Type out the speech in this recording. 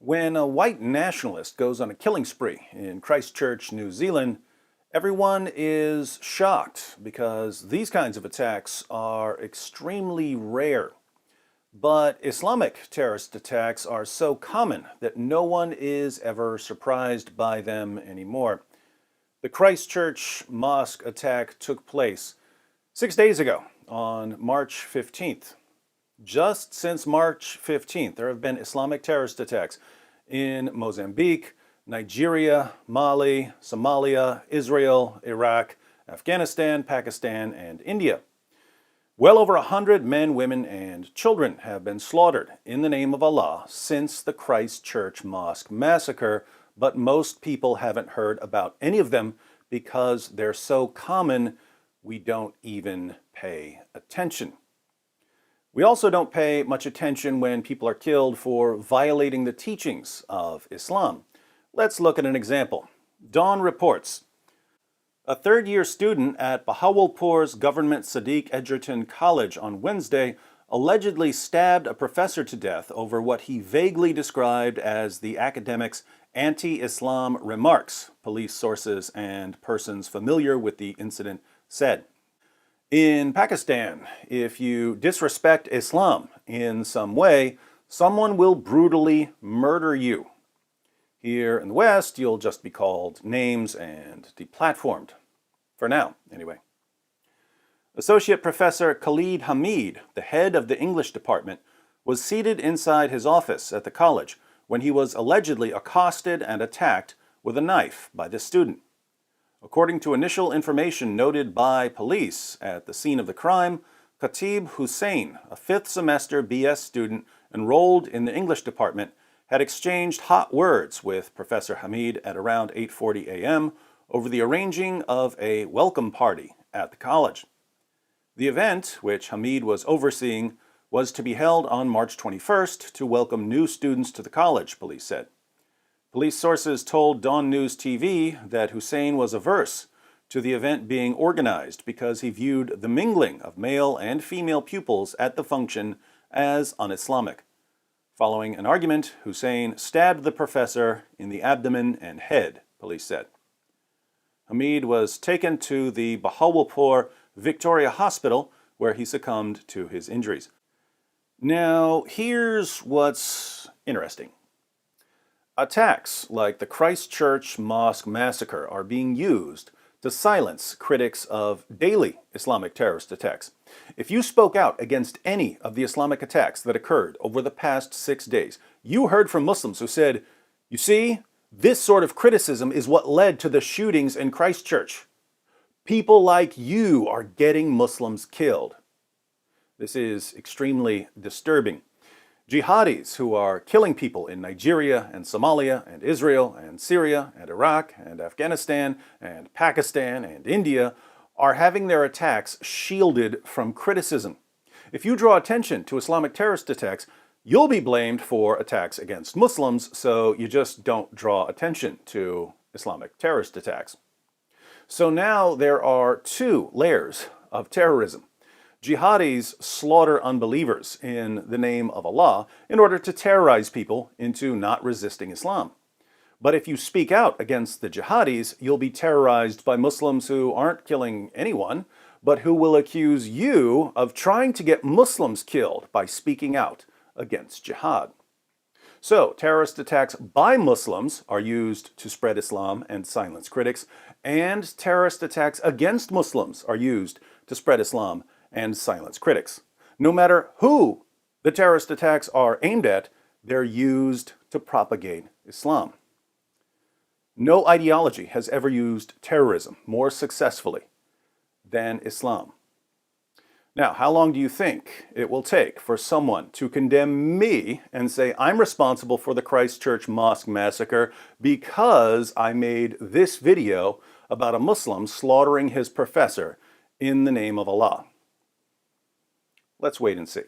When a white nationalist goes on a killing spree in Christchurch, New Zealand, everyone is shocked because these kinds of attacks are extremely rare. But Islamic terrorist attacks are so common that no one is ever surprised by them anymore. The Christchurch mosque attack took place 6 days ago on March 15th. Just since March 15th, there have been Islamic terrorist attacks in Mozambique, Nigeria, Mali, Somalia, Israel, Iraq, Afghanistan, Pakistan, and India. Well over 100 men, women, and children have been slaughtered in the name of Allah since the Christchurch Mosque massacre, but most people haven't heard about any of them because they're so common we don't even pay attention. We also don't pay much attention when people are killed for violating the teachings of Islam. Let's look at an example. Dawn reports, a third-year student at Bahawalpur's government Sadiq Egerton College on Wednesday allegedly stabbed a professor to death over what he vaguely described as the academic's anti-Islam remarks, police sources and persons familiar with the incident said. In Pakistan, if you disrespect Islam in some way, someone will brutally murder you. Here in the West, you'll just be called names and deplatformed. For now, anyway. Associate Professor Khalid Hameed, the head of the English department, was seated inside his office at the college when he was allegedly accosted and attacked with a knife by this student. According to initial information noted by police at the scene of the crime, Khateeb Hussain, a fifth-semester BS student enrolled in the English department, had exchanged hot words with Professor Hameed at around 8:40 a.m. over the arranging of a welcome party at the college. The event, which Hameed was overseeing, was to be held on March 21st to welcome new students to the college, police said. Police sources told Dawn News TV that Hussain was averse to the event being organized because he viewed the mingling of male and female pupils at the function as un-Islamic. Following an argument, Hussain stabbed the professor in the abdomen and head, police said. Hameed was taken to the Bahawalpur Victoria Hospital, where he succumbed to his injuries. Now, here's what's interesting. Attacks like the Christchurch Mosque massacre are being used to silence critics of daily Islamic terrorist attacks. If you spoke out against any of the Islamic attacks that occurred over the past 6 days, you heard from Muslims who said, "You see, this sort of criticism is what led to the shootings in Christchurch. People like you are getting Muslims killed." This is extremely disturbing. Jihadis who are killing people in Nigeria and Somalia and Israel and Syria and Iraq and Afghanistan and Pakistan and India are having their attacks shielded from criticism. If you draw attention to Islamic terrorist attacks, you'll be blamed for attacks against Muslims, so you just don't draw attention to Islamic terrorist attacks. So now there are two layers of terrorism. Jihadis slaughter unbelievers in the name of Allah in order to terrorize people into not resisting Islam. But if you speak out against the jihadis, you'll be terrorized by Muslims who aren't killing anyone, but who will accuse you of trying to get Muslims killed by speaking out against jihad. So, terrorist attacks by Muslims are used to spread Islam and silence critics, and terrorist attacks against Muslims are used to spread Islam and silence critics. No matter who the terrorist attacks are aimed at, they're used to propagate Islam. No ideology has ever used terrorism more successfully than Islam. Now, how long do you think it will take for someone to condemn me and say I'm responsible for the Christchurch Mosque massacre because I made this video about a Muslim slaughtering his professor in the name of Allah? Let's wait and see.